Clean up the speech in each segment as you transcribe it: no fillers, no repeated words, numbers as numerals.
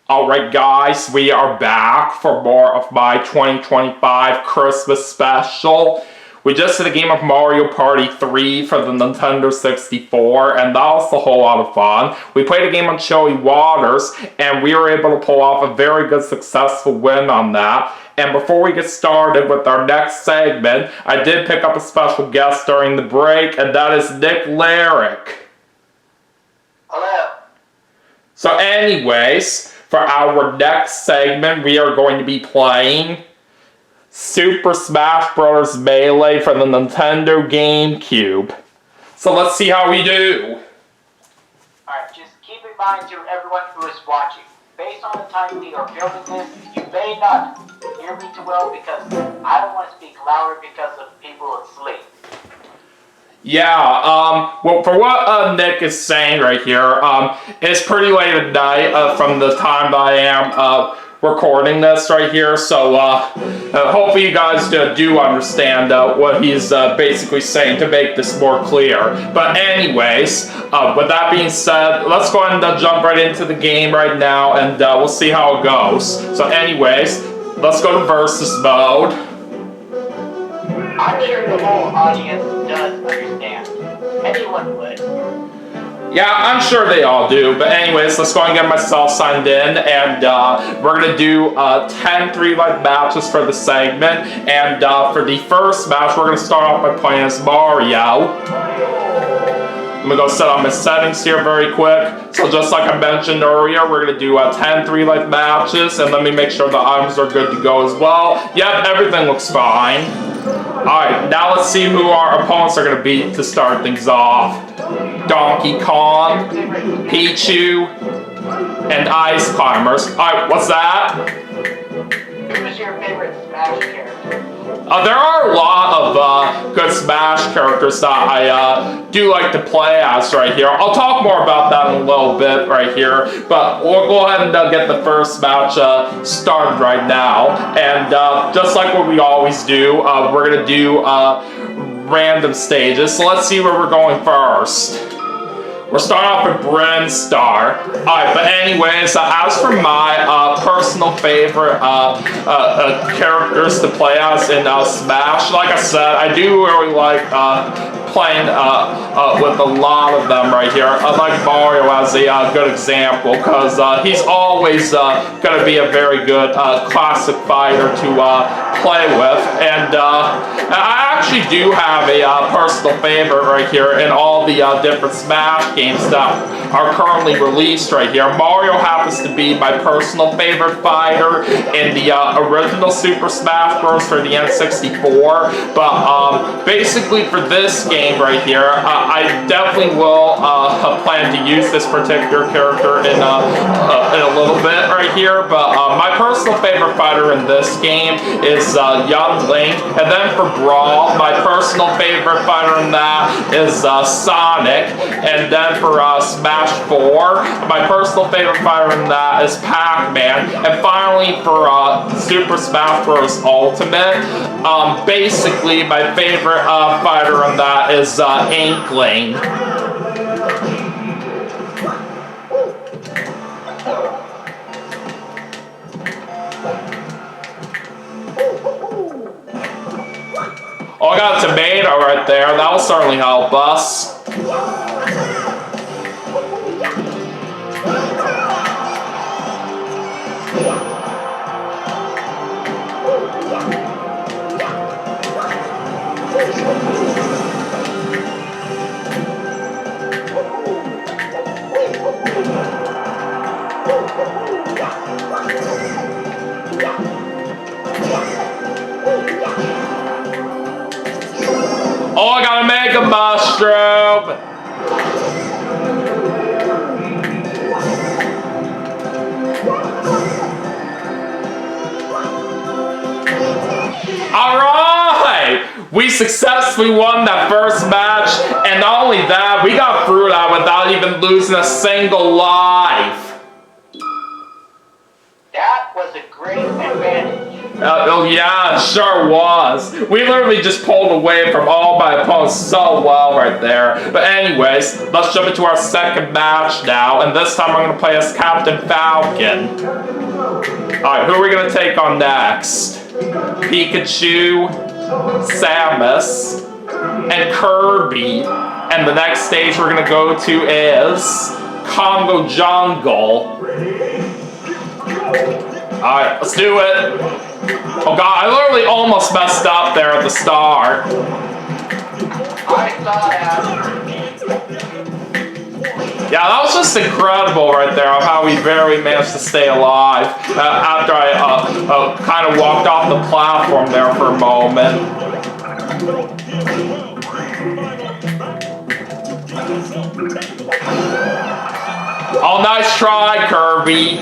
Alright guys, we are back for more of my 2025 Christmas special. We just did a game of Mario Party 3 for the Nintendo 64, and that was a whole lot of fun. We played a game on Chilly Waters, and we were able to pull off a very good successful win on that. And before we get started with our next segment, I did pick up a special guest during the break, and that is Nick Larrick. Hello. So anyways, for our next segment, we are going to be playing Super Smash Bros. Melee for the Nintendo GameCube. So let's see how we do. Alright, just keep in mind to everyone who is watching, based on the time we are filming this, you may not hear me too well because I don't want to speak louder because of people asleep. Yeah, well, for what Nick is saying right here, it's pretty late at night from the time that I am recording this right here, so hopefully you guys do understand what he's basically saying to make this more clear. But anyways, with that being said, let's go ahead and jump right into the game right now, and we'll see how it goes. So anyways, let's go to versus mode. I'm sure the whole audience does understand. Anyone would. Yeah, I'm sure they all do, but anyways, let's go and get myself signed in, and we're going to do 10 3-life matches for the segment, and for the first match, we're going to start off by playing as Mario. I'm going to go set up my settings here very quick. So just like I mentioned earlier, we're going to do 10 3-life matches, and let me make sure the items are good to go as well. Yep, everything looks fine. Alright, now let's see who our opponents are going to beat to start things off. Donkey Kong, Pichu, and Ice Climbers. Alright, what's that? Who is your favorite Smash character? There are a lot of good Smash characters that I do like to play as right here. I'll talk more about that in a little bit right here, but we'll go ahead and get the first match started right now. And just like what we always do, we're going to do random stages. So let's see where we're going first. We're starting off with Bryn Star. Alright, but anyways, as for my personal favorite characters to play as in Smash, like I said, I do really like playing with a lot of them right here. I like Mario as a good example, because he's always going to be a very good classic fighter to play with. And I actually do have a personal favorite right here in all the different Smash games that are currently released right here. Mario happens to be my personal favorite fighter in the original Super Smash Bros. For the N64, but basically for this game right here, I definitely will plan to use this particular character in a little bit right here, but my personal favorite fighter in this game is Young Link, and then for Brawl, my personal favorite fighter in that is Sonic, and then for Smash 4, my personal favorite fighter in that is Pac-Man, and finally for Super Smash Bros. Ultimate, basically my favorite fighter in that is Inkling. Oh, I got a tomato right there. That'll certainly help us. Oh, I gotta make a mushroom! Alright! We successfully won that first match, and not only that, we got through that without even losing a single life. That was a great advantage. Oh Oh yeah, it sure was. We literally just pulled away from all my opponents so well right there. But anyways, let's jump into our second match now, and this time I'm gonna play as Captain Falcon. Alright, who are we gonna take on next? Pikachu, Samus, and Kirby. And the next stage we're gonna go to is Congo Jungle. Alright, let's do it. Oh god, I literally almost messed up there at the start. I saw that. Yeah, that was just incredible right there of how we barely managed to stay alive after I kind of walked off the platform there for a moment. Oh, nice try, Kirby.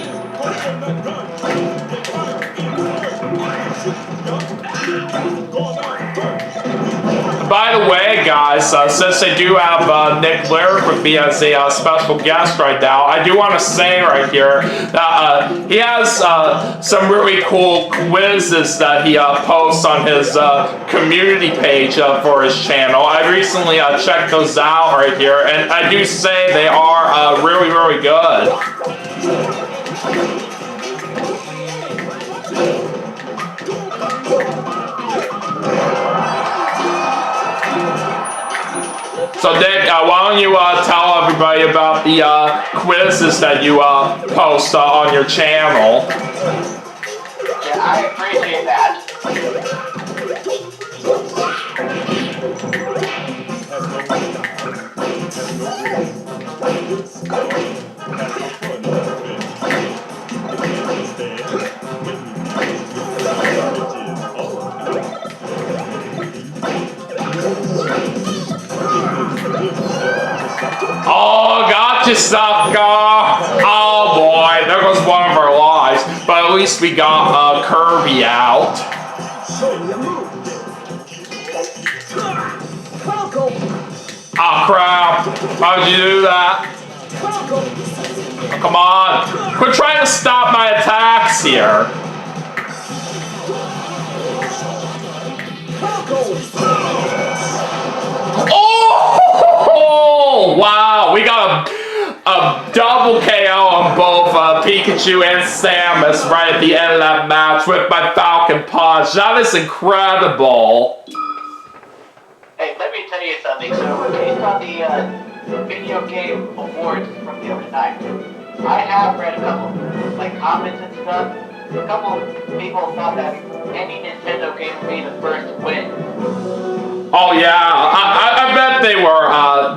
By the way, guys, since they do have Nick Larrick with me as a special guest right now, I do want to say right here that he has some really cool quizzes that he posts on his community page for his channel. I recently checked those out right here, and I do say they are really, really good. So Dick, why don't you tell everybody about the quizzes that you post on your channel? Yeah, I appreciate that. Oh, gotcha, sucker! Oh boy, there goes one of our lives. But at least we got Kirby out. Oh crap! How'd you do that? Oh, come on! Quit trying to stop my attacks here! Oh! Wow! We got a double KO on both Pikachu and Samus right at the end of that match with my Falcon Punch. That is incredible! Hey, let me tell you something. So, based on the video game awards from the other night, I have read a couple comments and stuff. A couple people thought that any Nintendo game would be the first to win. Oh yeah, I bet they were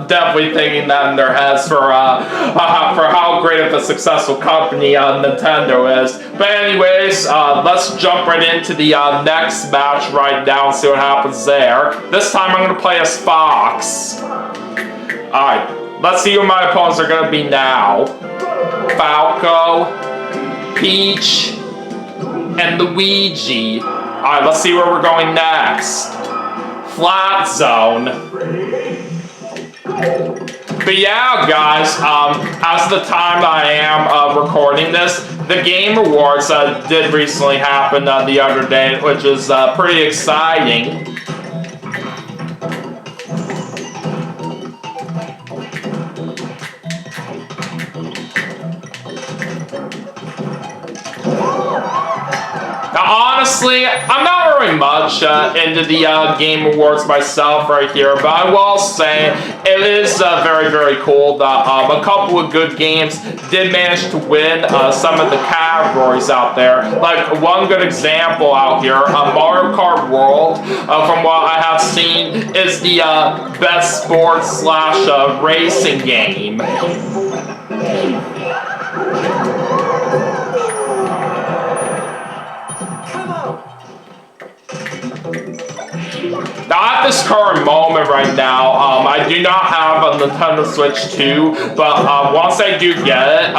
definitely thinking that in their heads for how great of a successful company Nintendo is. But anyways, let's jump right into the next match right now and see what happens there. This time I'm gonna play as Fox. Alright, let's see who my opponents are gonna be now. Falco, Peach, and Luigi. Alright, let's see where we're going next. Flat Zone. But yeah, guys, as the time I am recording this, the Game Awards did recently happen the other day, which is pretty exciting. Now, honestly, I'm not very much into the Game Awards myself right here, but I will say it is very, very cool that a couple of good games did manage to win some of the categories out there. Like, one good example out here, Mario Kart World, from what I have seen, is the best sports / racing game. Now, at this current moment right now, I do not have a Nintendo Switch 2, but once I do get it,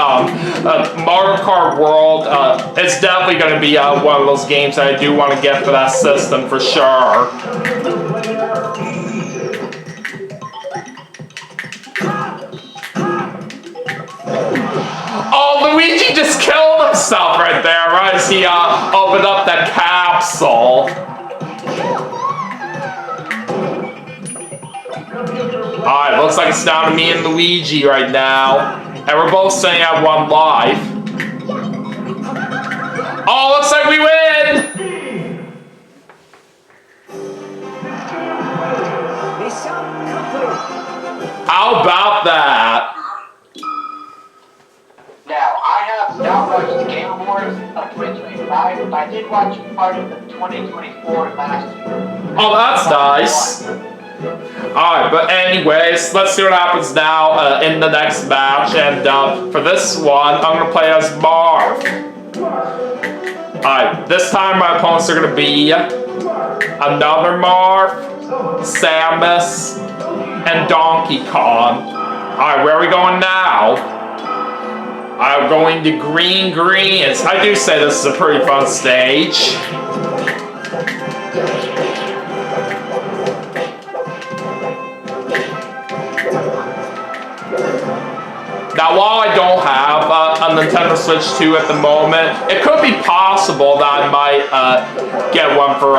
Mario Kart World is definitely going to be one of those games that I do want to get for that system for sure. Oh, Luigi just killed himself right there, right as he opened up that capsule. Alright, looks like it's down to me and Luigi right now. And we're both sitting at 1 life. Oh, looks like we win! How about that? Now, I have not watched the Game Awards of 2025, but I did watch part of the 2024 last year. Oh, that's nice. Alright, but anyways, let's see what happens now in the next match. And for this one, I'm going to play as Marv. Alright, this time my opponents are going to be another Marv, Samus, and Donkey Kong. Alright, where are we going now? I'm going to Green Greens. I do say this is a pretty fun stage. Now, while I don't have a Nintendo Switch 2 at the moment, it could be possible that I might get one for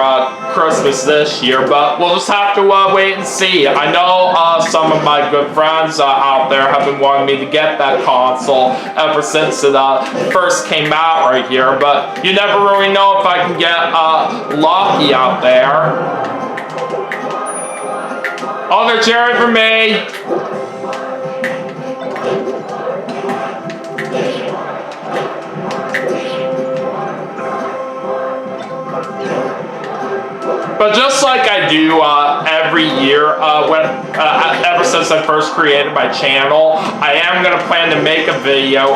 Christmas this year, but we'll just have to wait and see. I know some of my good friends out there have been wanting me to get that console ever since it first came out right here, but you never really know if I can get lucky out there. Oh, they're cheering for me! But just like I do every year, ever since I first created my channel, I am going to plan to make a video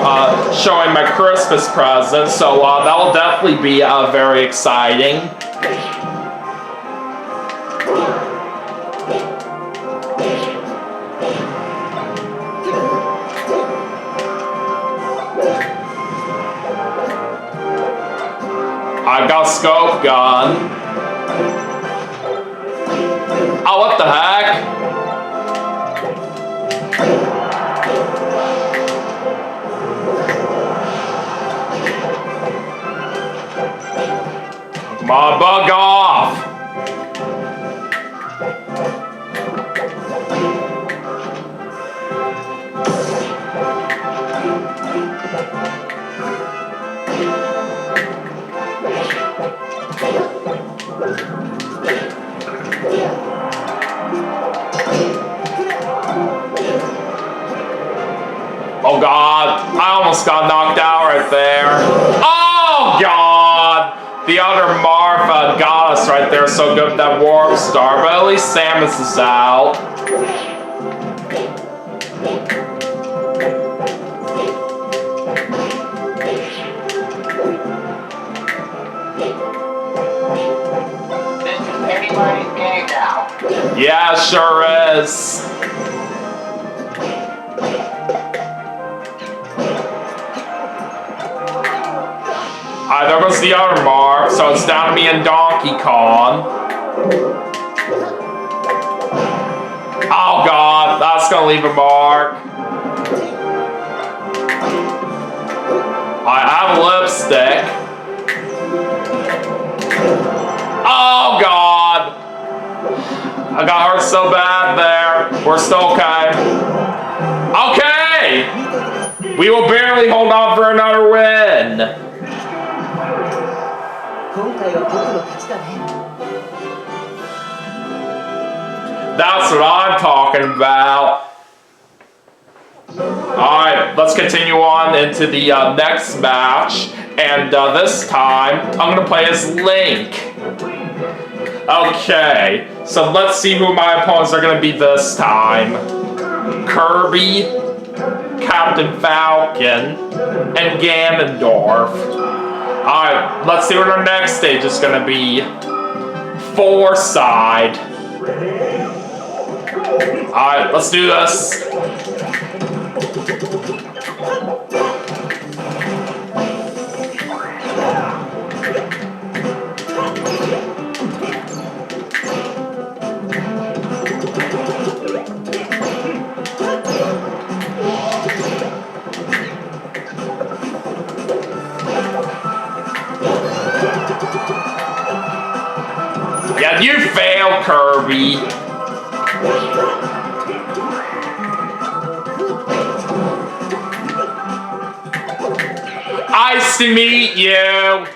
showing my Christmas presents, so that will definitely be very exciting. I got a scope gun. Oh, what the heck? Come on, bug off! Oh God, I almost got knocked out right there. Oh God! The other Marv got us right there, so good with that warp star, but at least Samus is out. This is anybody's game now. Yeah, sure is. Alright, there goes the other Marv, so it's down to me and Donkey Kong. Oh God, that's gonna leave a mark. I have lipstick. Oh God! I got hurt so bad there. We're still okay. Okay! We will barely hold on for another win. That's what I'm talking about. Alright, let's continue on into the next match. And this time, I'm going to play as Link. Okay, so let's see who my opponents are going to be this time. Kirby, Captain Falcon, and Ganondorf. Alright, let's see what our next stage is going to be. 4-side. Alright, let's do this. Yeah, you failed, Kirby. Nice to meet you.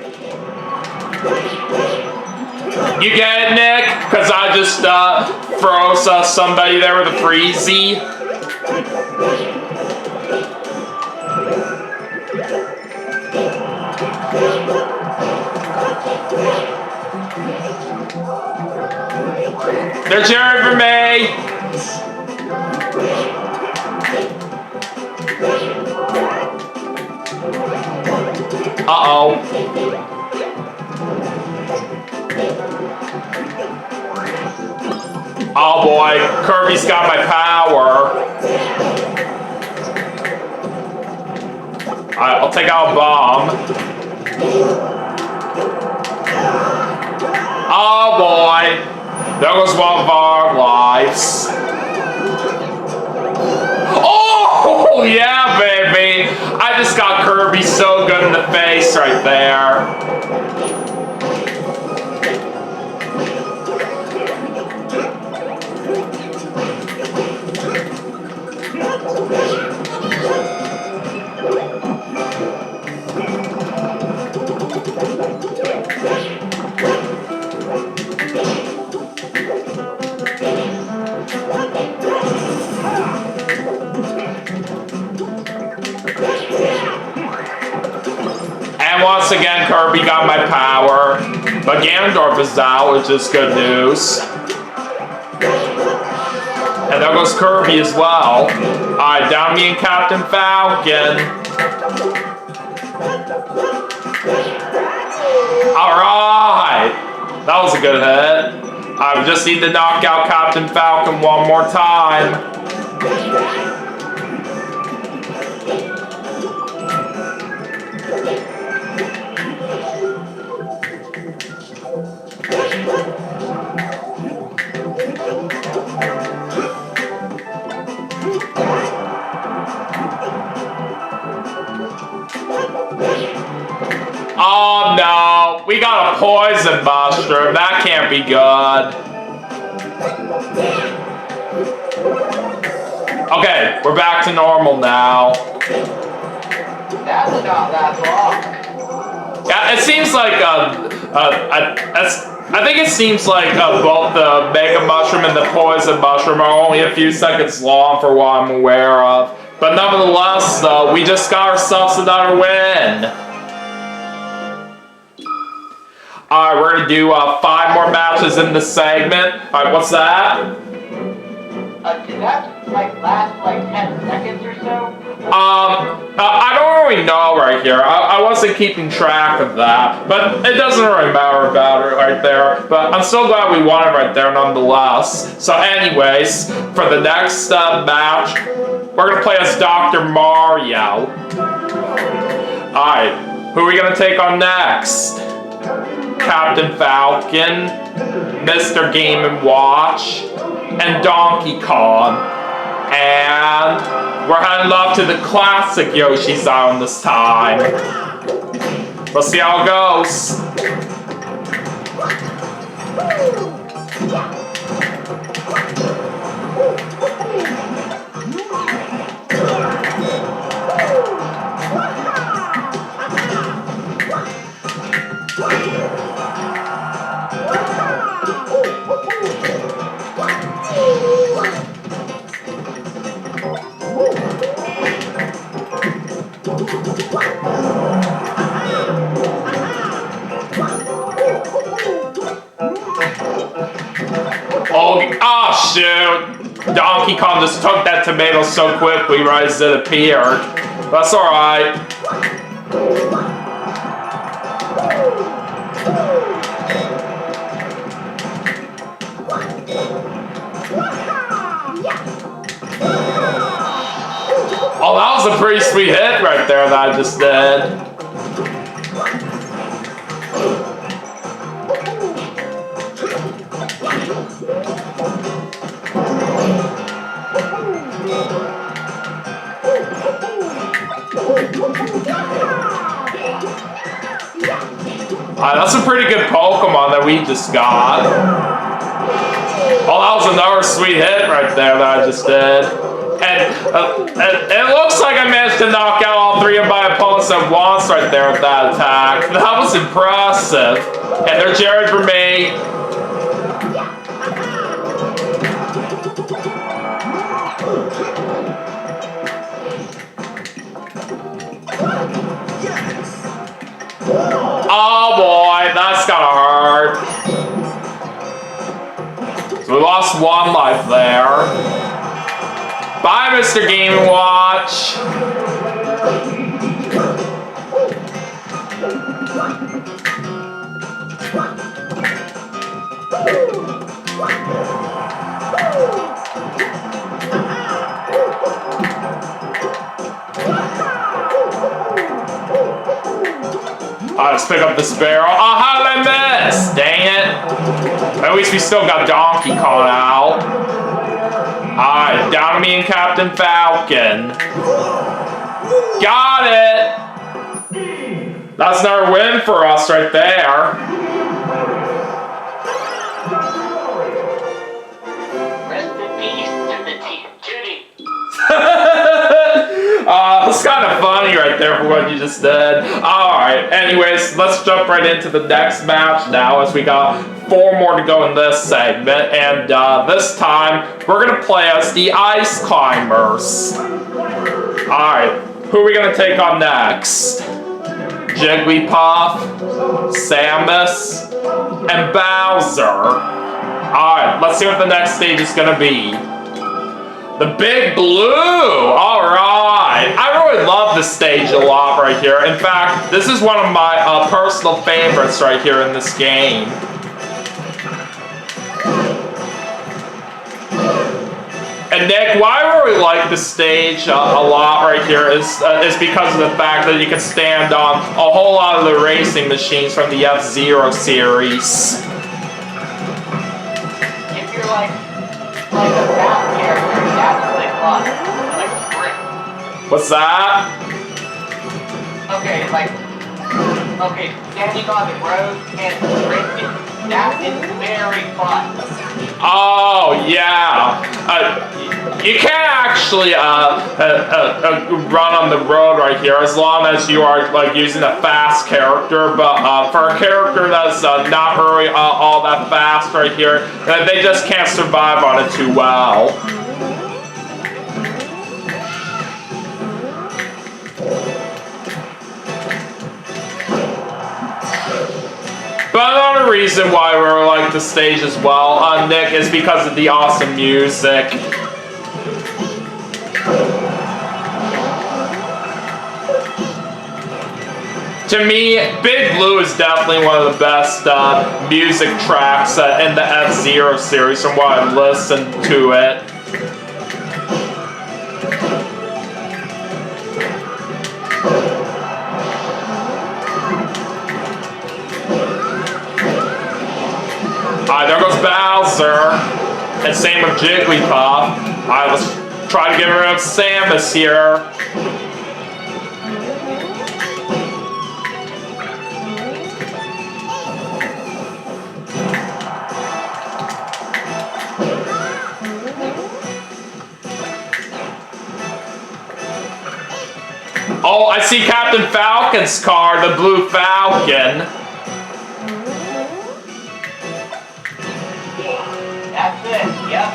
You get it, Nick? Because I just froze somebody there with a freezy. They're cheering for me. Uh-oh. Oh boy, Kirby's got my power. Alright, I'll take out a bomb. Oh boy, there goes one of our lives. Oh yeah, baby! I just got Kirby so good in the face right there. And once again, Kirby got my power. But Ganondorf is out, which is good news. And there goes Kirby as well. Alright, down me and Captain Falcon. Alright! That was a good hit. I just need to knock out Captain Falcon one more time. Oh no, we got a poison mushroom. That can't be good. Okay, we're back to normal now. That's not that long. Yeah, it seems like I think it seems like both the Mega Mushroom and the Poison Mushroom are only a few seconds long for what I'm aware of. But nevertheless, we just got ourselves another win. Alright, we're gonna do 5 more matches in this segment. Alright, what's that? Did that last 10 seconds or so? I don't really know right here. I wasn't keeping track of that, but it doesn't really matter about it right there. But I'm so glad we won it right there nonetheless. So anyways, for the next match, we're gonna play as Dr. Mario. Alright, who are we gonna take on next? Captain Falcon, Mr. Game & Watch, and Donkey Kong. And we're heading up to the classic Yoshi's Island this time. Let's see how it goes. Oh shoot! Donkey Kong just took that tomato so quickly right as it appeared. That's alright. Oh, that was a pretty sweet hit right there that I just did. That's a pretty good Pokemon that we just got. Oh, that was another sweet hit right there that I just did. And it looks like I managed to knock out all three of my opponents at once right there with that attack. That was impressive. And they're Jared for me. Oh boy, that's gonna hurt. So we lost one life there. Bye, Mr. Game & Watch. Let's pick up the Sparrow. Oh, how did I miss? Dang it. At least we still got Donkey Kong out. Alright, down to me and Captain Falcon. Got it! That's another win for us right there. Rest in peace to the team. Judy. It's kind of funny right there for what you just did. Alright, anyways, let's jump right into the next match now as we got 4 more to go in this segment. And this time, we're going to play as the Ice Climbers. Alright, who are we going to take on next? Jigglypuff, Samus, and Bowser. Alright, let's see what the next stage is going to be. The Big Blue! Alright! I really love this stage a lot right here. In fact, this is one of my personal favorites right here in this game. And Nick, why I really like this stage a lot right here is because of the fact that you can stand on a whole lot of the racing machines from the F-Zero series. If you're like a battle character, that's really fun. Like a sprint. What's that? Okay, standing on the road and sprinting, that is very fun. Oh, yeah. You can't actually run on the road right here as long as you are like using a fast character, but for a character that's not really all that fast right here, they just can't survive on it too well. But another reason why we really like the stage as well, Nick, is because of the awesome music. To me, Big Blue is definitely one of the best music tracks in the F-Zero series from what I've listened to it. Alright, there goes Bowser. And same with Jigglypuff. Alright, let's try to get rid of Samus here. Oh, I see Captain Falcon's car, the Blue Falcon. That's it, yep.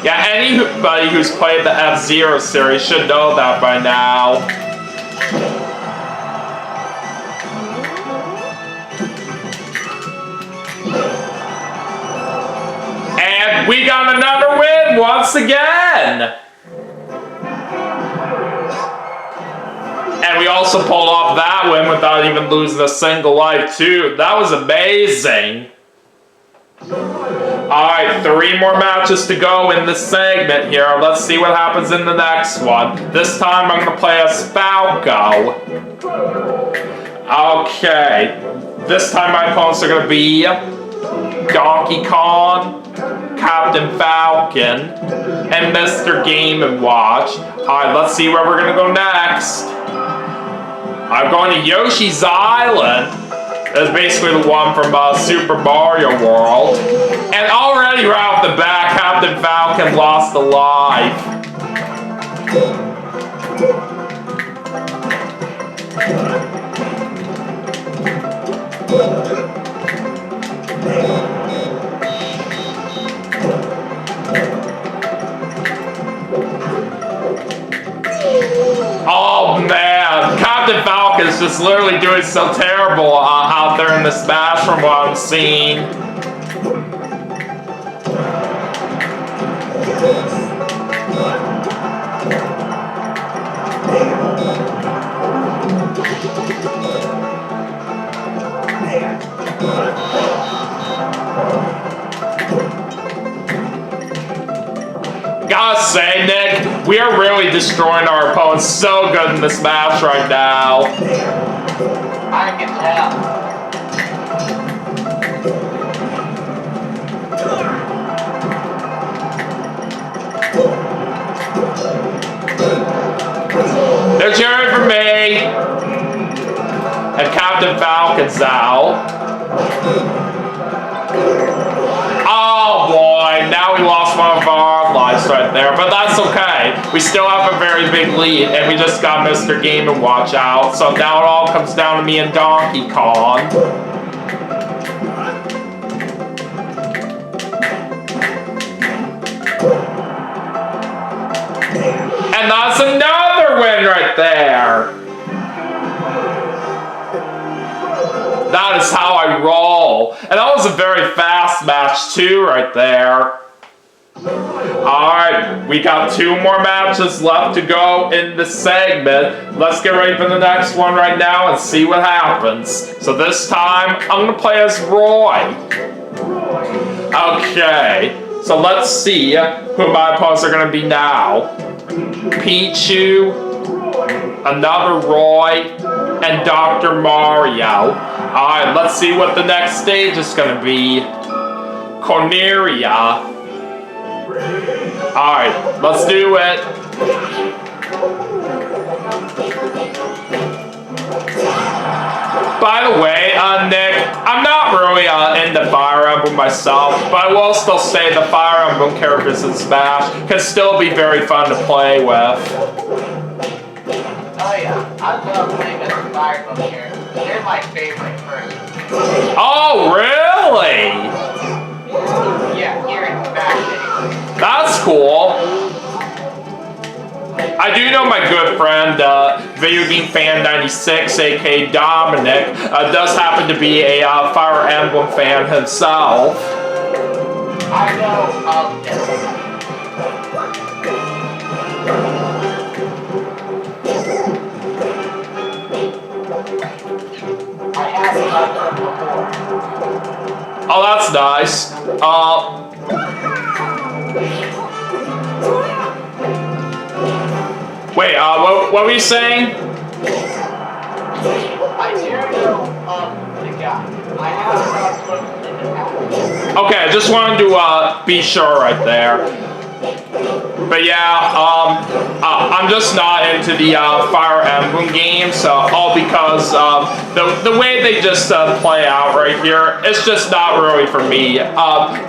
Yeah, anybody who's played the F-Zero series should know that by now. And we got another win once again! And we also pulled off that win without even losing a single life too. That was amazing. Alright, 3 more matches to go in this segment here. Let's see what happens in the next one. This time I'm going to play as Falco. Okay. This time my opponents are going to be Donkey Kong, Captain Falcon, and Mr. Game & Watch. Alright, let's see where we're going to go next. I'm going to Yoshi's Island. It's basically the one from Super Mario World. And already right off the bat, Captain Falcon lost a life. Oh man, Captain Falcon's just literally doing so terrible out there in the Smash from what I'm seeing. Gotta say, Nick, we are really destroying our opponents so good in this match right now. I can tell. They're cheering for me. And Captain Falcon's out. Oh boy, now we lost one of our lives right there, but that's okay. We still have a very big lead, and we just got Mr. Game & Watch out, so now it all comes down to me and Donkey Kong. And that's another win right there. That is how I roll. And that was a very fast match too right there. Alright, we got 2 more matches left to go in this segment. Let's get ready for the next one right now and see what happens. So this time, I'm going to play as Roy. Okay, so let's see who my opponents are going to be now. Pichu, another Roy, and Dr. Mario. Alright, let's see what the next stage is going to be. Corneria. Alright, let's do it. By the way, Nick, I'm not really into Fire Emblem myself, but I will still say the Fire Emblem characters in Smash can still be very fun to play with. Oh yeah, I love playing as the Fire Emblem characters. They're my favorite person. Oh, really? Yeah, here in Smash. That's cool. I do know my good friend, Video Game Fan 96, aka Dominic, does happen to be a Fire Emblem fan himself. I know, I have done before. Oh, that's nice. Wait, what were you saying? I do know the guy. I have talked to him in the past. Okay, I just wanted to be sure right there. But yeah, I'm just not into the Fire Emblem games, all because the way they just play out right here, it's just not really for me.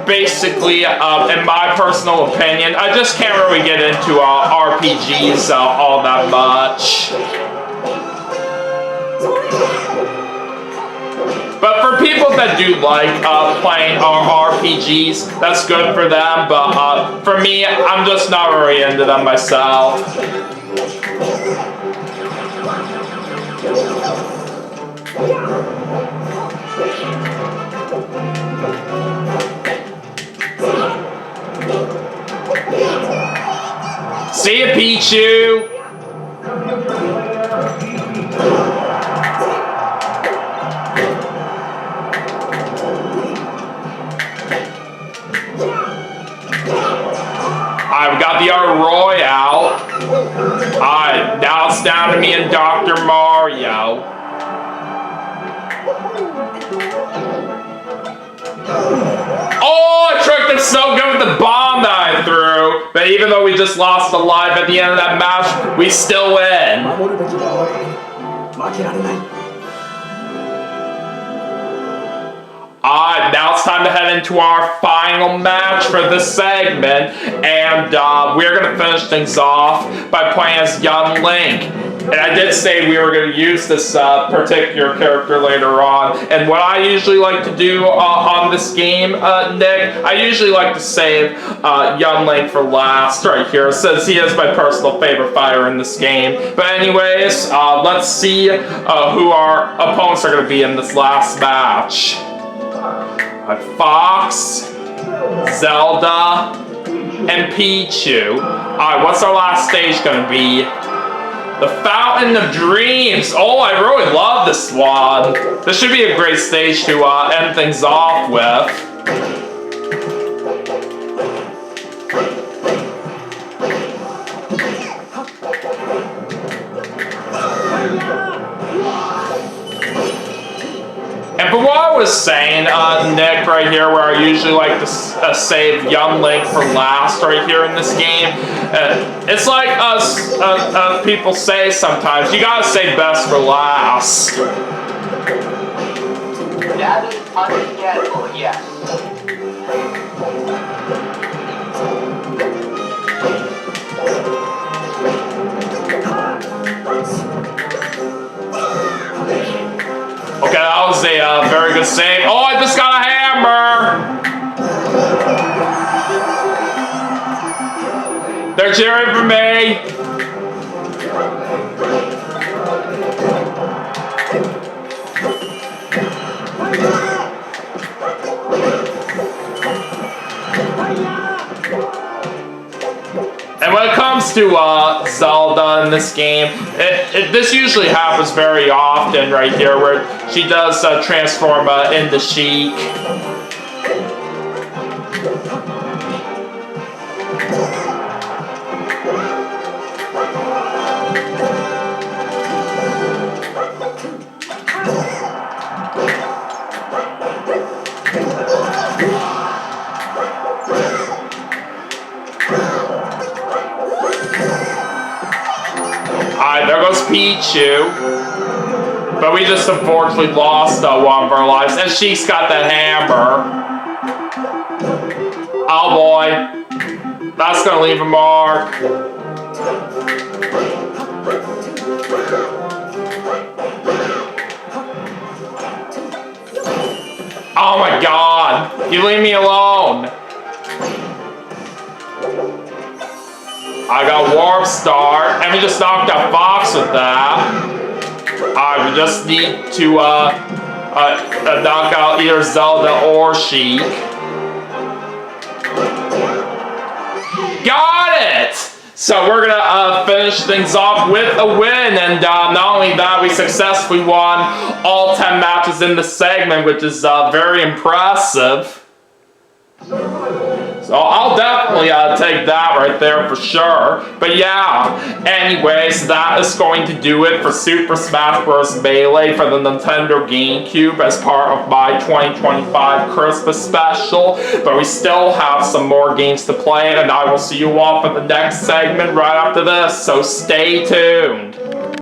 Basically, in my personal opinion, I just can't really get into RPGs all that much. But for people that do like playing RPGs, that's good for them. But for me, I'm just not really into them myself. See ya, Pichu! I've got the other Roy out. Alright, now it's down to me and Dr. Mario. Oh, I tricked him so good with the bomb that I threw. But even though we just lost a life at the end of that match, we still win. it's time to head into our final match for this segment, and we're gonna finish things off by playing as young Link. And I did say we were going to use this particular character later on. And what I usually like to do on this game, Nick, I usually like to save young Link for last right here, since he is my personal favorite fighter in this game. But anyways, let's see who our opponents are going to be in this last match. Fox, Zelda, and Pichu. Alright, what's our last stage going to be? The Fountain of Dreams. Oh, I really love this one. This should be a great stage to end things off with. And for what I was saying, Nick, right here, where I usually like to save young Link for last right here in this game, it's like us people say sometimes, you gotta save best for last. That is understandable, yes. Okay, that was a very good save. Oh, I just got a hammer! They're cheering for me! And when it comes to Zelda in this game, this usually happens very often right here, where she does transform into Sheik. Alright, there goes Pichu. But we just unfortunately lost one of our lives. And she's got that hammer. Oh boy. That's gonna leave a mark. Oh my god. You leave me alone. I got Warp Star, and we just knocked out Fox with that. We just need to knock out either Zelda or Sheik. Got it! So we're gonna finish things off with a win, and not only that, we successfully won all 10 matches in the segment, which is very impressive. So I'll definitely take that right there for sure. But yeah, anyways, that is going to do it for Super Smash Bros. Melee for the Nintendo GameCube as part of my 2025 Christmas special. But we still have some more games to play, and I will see you all for the next segment right after this, so stay tuned.